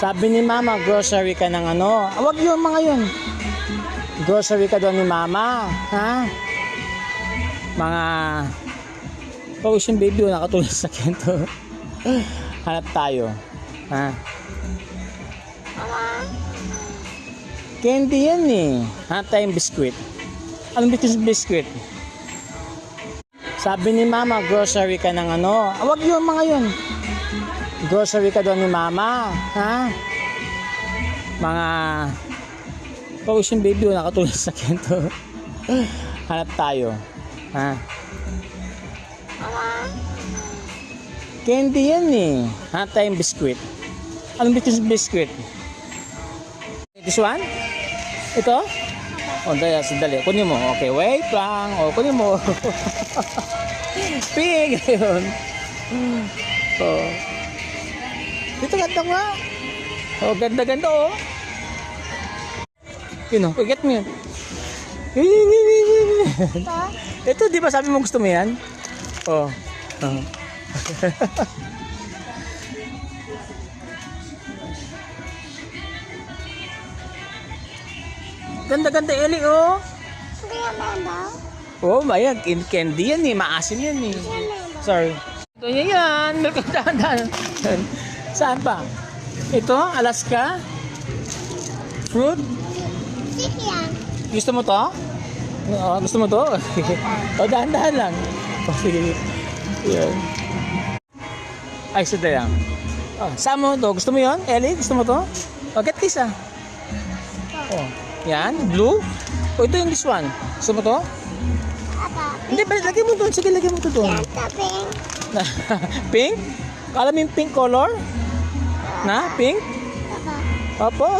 Sabi ni Mama, grocery ka ng ano. Huwag yun mga yun. Grocery ka doon ni Mama. Ha? Mga Ocean baby, nakatulog sa kento. Hanap tayo. Ha? Candy yan eh. Hanap tayong biskwit. Anong biskwit? Sabi ni Mama, grocery ka ng ano. Huwag yun mga yun. Grocery ka doon ni Mama. Ha? Mga Ocean baby, nakatulog sa kento. Hanap tayo. Ha? Candy yan eh. Hanap tayong biskwit. Anong biskwit? This one? Ito? O, sandali. Kunin mo. Okay, wait lang. O, kunin mo. Pig! Ayun. O. Dito ganda nga. O, ganda-ganda o. Yun o, get mo yun. Ito, di ba sabi mo gusto mo yan? O. Ganda-ganda Eli oh. Oh, maya candy yan eh, maasim yan eh. Sorry. Ito yan, dahan-dahan. Saan pa? Ito, Alaska? Fruit? Gusto mo to? Oo, gusto mo to? O, dahan-dahan lang. O, sige. Yan. Ay, sada lang. Oh, saan mo to? Gusto mo yun? Ellie, gusto mo to? O, get this ah. Oh, yan, blue. O, ito yung this one. Gusto mo to? Hindi, lagay mo doon. Sige, lagay mo to doon. Pink. Pink? Alam mo yung pink color? Na? Pink? Opo.